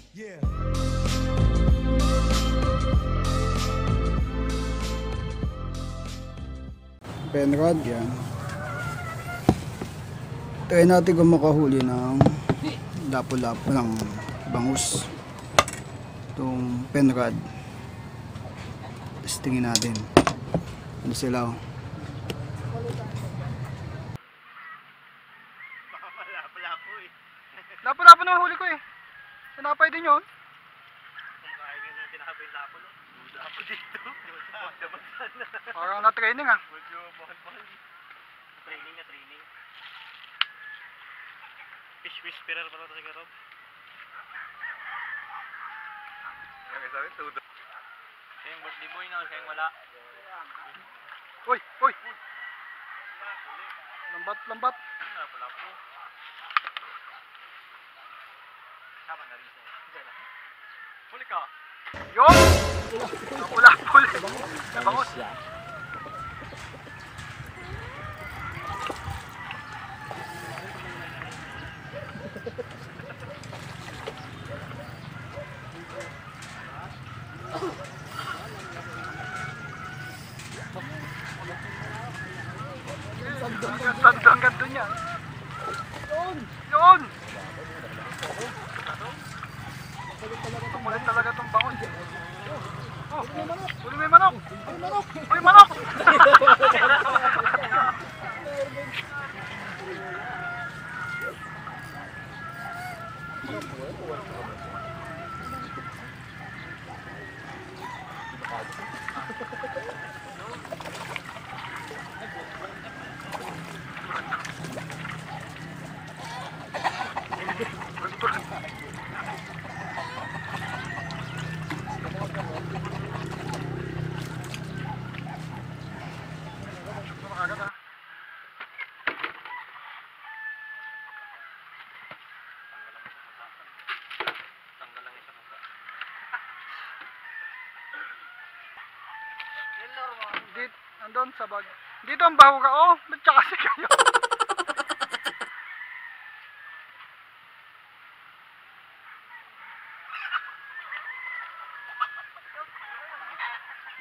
Yeah. Penrod, yan. Try natin kung makahuli ng lapo-lapo ng bangus. Itong penrod. Tapos tingin natin. Ano sila, oh. Lapo-lapo eh. Lapo-lapo na huli ko eh. Sinapay din yun. Kung kaya nga tinapay yung lapo, no? Lapo dito. Daman-daman na. Parang na-training ah. Medyo mahal-mahal. Training na training. Fish whisperer pala ito si Karob. Ang sabi, tudo. Siya yung birthday boy na, siya yung wala. Uy! Uy! Lambat, lambat. Lapo-lapo. Sama na rin siya. Huli ka! Yun! Lapo-lapo ulit. Bangus. Ang ganto niya. Yun! Tumulit talaga itong bangon. Oh, huli may manok! Huli manok! Tanggal lang isa mukha. Dito, andun sa bag. Dito ang baho ka, oh. Ba't siya kasi kayo?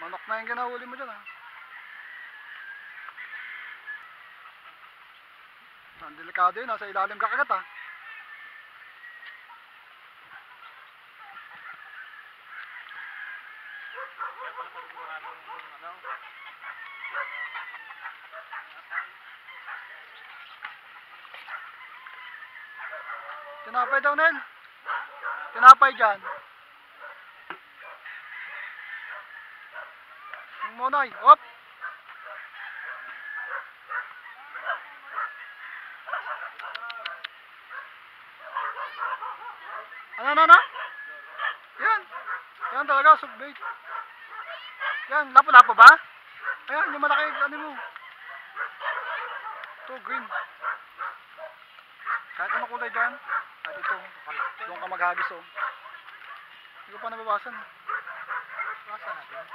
Manok na yung ginahuli mo dyan, ah. Ang delikado yun, nasa ilalim ka kagat, ah. Kaya pala pagkuha ng ano. Tinapay daw, Nel. Tinapay dyan. Yung monay. Hop! Ano? Yan. Yan talaga, subbait. Yan, lapo-lapo ba? Ayan, yung malaki, ano mo. Ito, green. Kahit ano kulay dyan. Kahit ito. Doon ka maghagis, oh. Hindi ko pa nababasan. Basa natin.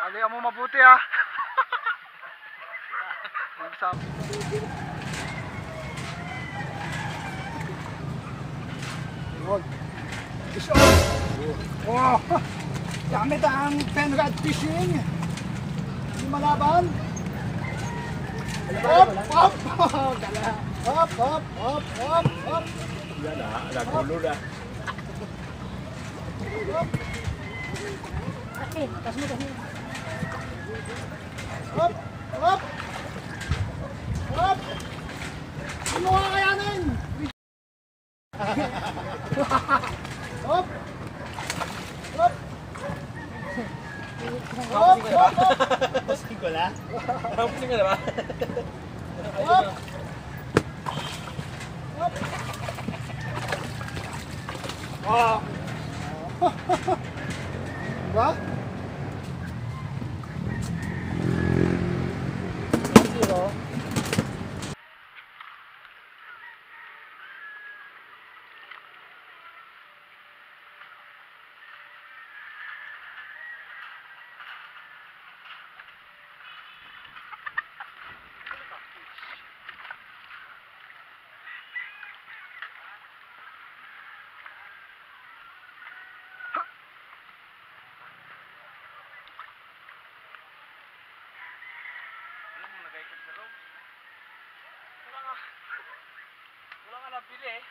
Alihan mo mabuti, ah. Nagsama. Yun. Fish on! Oh! Gamit ang penrod fishing! Hindi malaban! Hop! Hop! Hop! Hop! Hop! Hop! Hop! Yan na, nagulo na. Hop! Hop! Hop! Hop! Ano nga kayanin? Hop! Hop! Hop! Hop! Pasing ko na? Pasing ko na ba? Hop! Hop! Oh! Diba? Zero. bibili eh.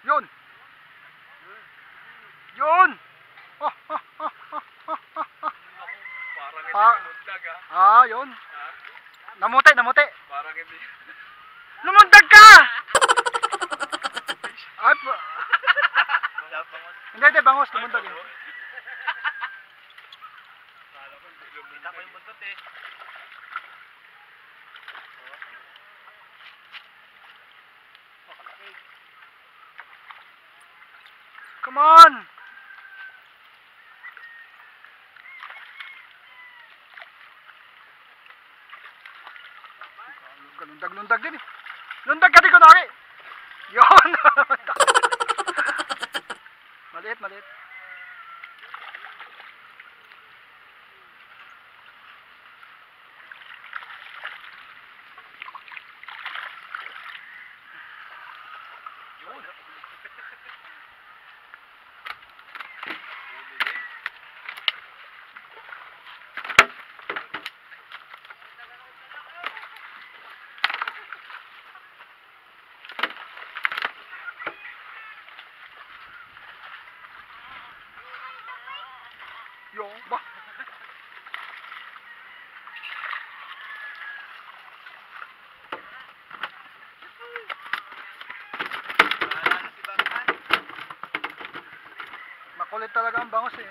Yun! Yun! Parang Ah. mundag ah. Ah, yun. Namuti, namuti. Parang hindi. Lumundag ka! Ay, hindi, hindi, bangos, lumundag yun. Kita ko yung buntot eh. Come on! Lundag din eh. Lundag ka din ko naki. Yun! Maliit, maliit. Yo, ba? Makulit talaga ang bangos eh.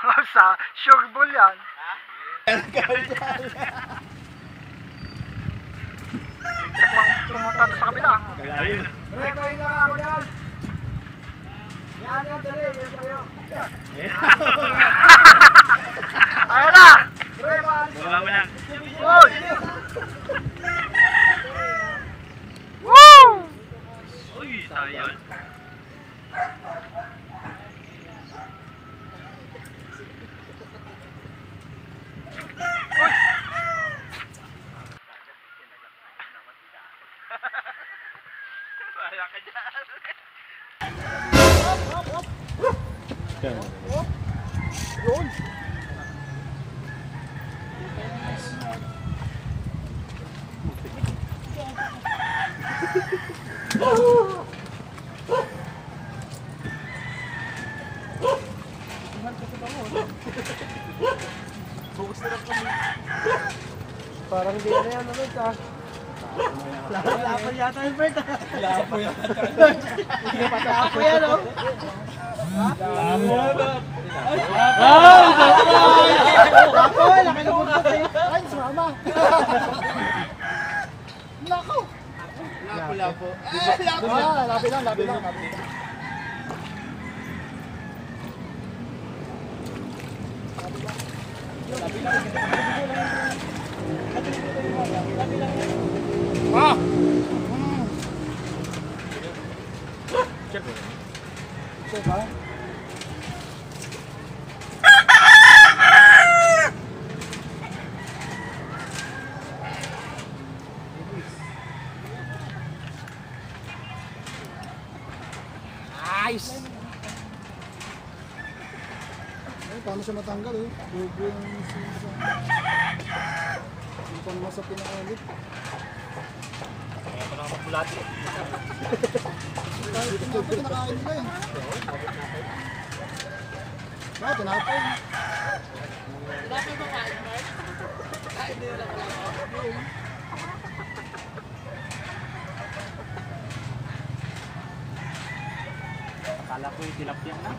Ha? Sa sugar bowl yan. Ha? Pumunta doon sa kabila. Kalahin. Ayun na! Baba mo lang. Uy! Woo! Uy, sayang. Sayang ka dyan. Yun! Parang di na yan, ano ito? Lapan yata yung Bert. Lapo yata. Lapo yan, oh. Lapo yata. Lapo, laki na buntot eh. Ay, sumama. Nako. Lapo. Labi lang, labi lang. Ah! Check ba? Nice! Ay, paano siya matanggal eh? Bubo yung hindi pa naman sa pinakalit. Kaya pa naman bulati. Tinapay, kinakain nila eh. Bakit tinapay? Tinapay ba kain, Mark? Kain din nila pala ako. Akala ko yung tilapia na.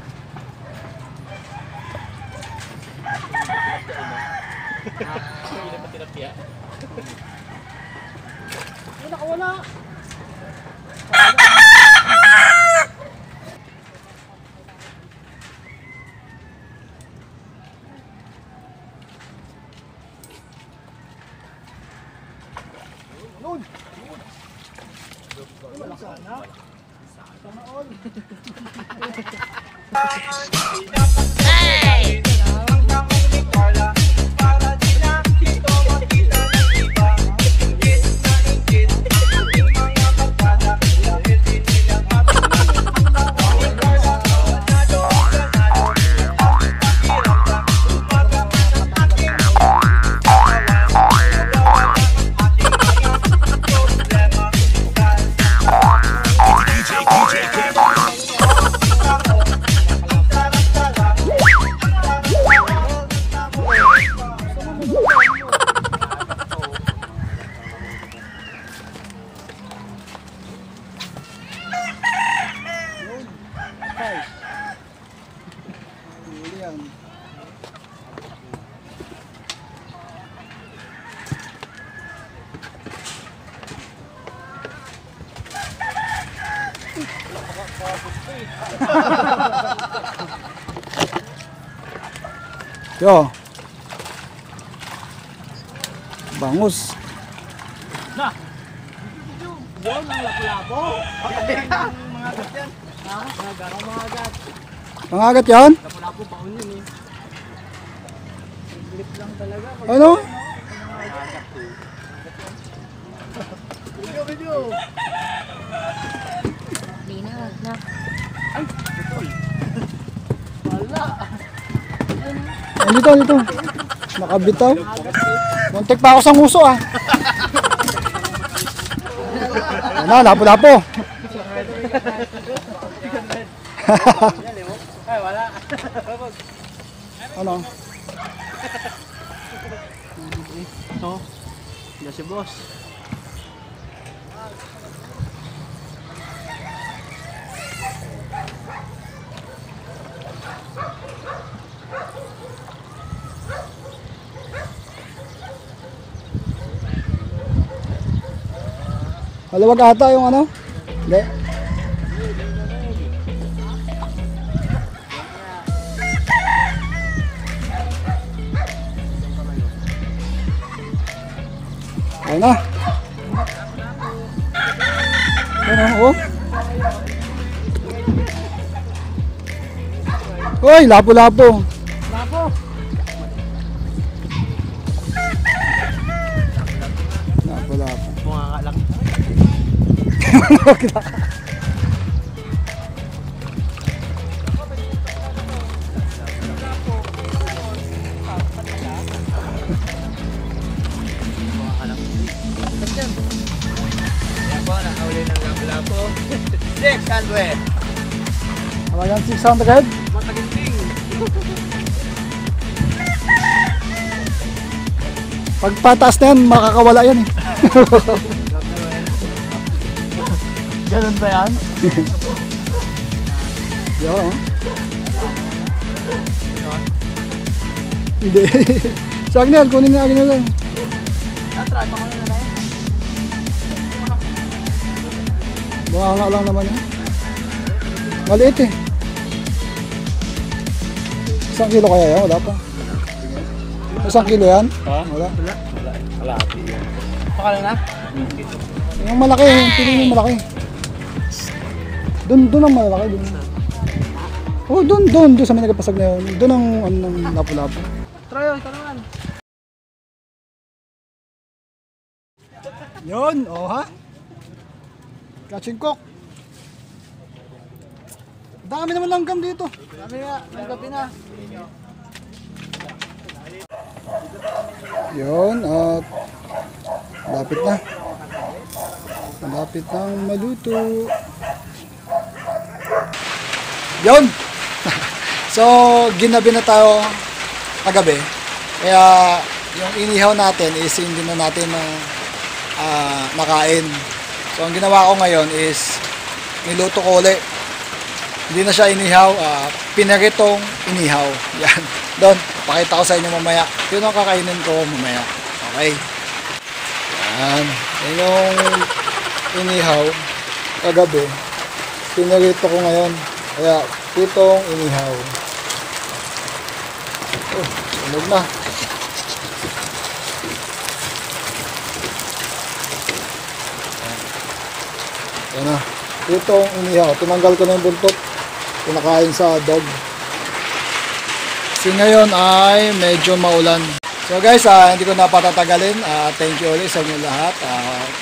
Hindi na tilapia. Ay, nakawala! Yun! Wala sana. Sana all. eh. Yo. Bangus. Na! Yan, ang lapo-lapo. Mga agat yan. Ha? Mga agat. Pangagat yan? Lapo-lapo baon yun eh. Grip lang talaga. Ano? Video. Lina, wag na. Ay, putol. Wala. Dito. Nakabitaw. Muntik pa ako sa nguso ah. Ano, lapo-lapo. Ay, wala. Ano? Ito. Yan si boss. Maluwag ata yung ano? Hindi. Ayun na. Ayun na, oh. Uy, lapo-lapo. Lapo. Lapo-lapo. Bunga nga lang. Yan po, nakahuli ng lapo-lapo. 600. Halagang 600. Mataginting. Pag pataas na yan, makakawala yan eh. Ganun ba yan? Yo. Hindi. Sa Agnel, kunin na Agnel lang. Try pa ko na lang. Baka lang naman yan. Maliit eh. 1 kilo kaya yan? Wala pa. 1 kilo yan? Ha? Wala. Wala. Pakala na? Yung malaki, yung piling yung malaki. Doon ang malaki. Oh, doon sa may nagpasag na yun. Doon ang ano ng lapo-lapo. Try yun, ito naman. Yun, oh ha? Catching cook. Dami naman langgam dito. Sabi nga, ng gabi na. Yun, at lapit na. Malapit nang maluto. Yun! So, ginabi na tayo kagabi. Kaya, yung inihaw natin is hindi na natin na nakain. So, ang ginawa ko ngayon is niluto ko ulit. Hindi na siya inihaw, pinaritong inihaw. Yan. Doon, pakita ko sa inyo mamaya. Yun ang kakainin ko mamaya. Okay. Yan. Yan yung inihaw kagabi. Pinarito ko ngayon. Kaya, pitong inihaw. Oh, sunog na. Yan na. Pitong inihaw. Tinanggal ko na yung buntot. Pinakain sa dog. Kasi ngayon ay medyo maulan. So guys, hindi ko na patatagalin. Thank you ulit sa inyo lahat.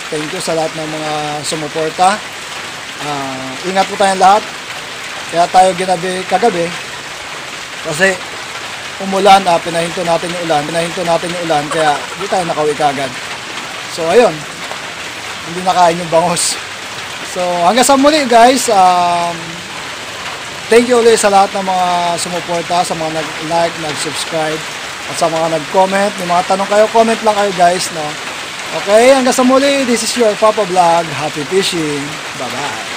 Thank you sa lahat ng mga sumuporta. Ingat po tayong lahat. Kaya tayo ginabi kagabi. Kasi umulan, pinahinto natin yung ulan. Kaya hindi tayo nakauwi kagad. So ayun. Hindi nakain yung bangus. So hanggang sa muli guys. Thank you ulit sa lahat ng mga sumuporta, sa mga nag-like, nag-subscribe, at sa mga nag-comment. May mga tanong kayo, comment lang kayo guys, no? Okay, hanggang sa muli, this is your Papa Vlog. Happy fishing. Bye-bye.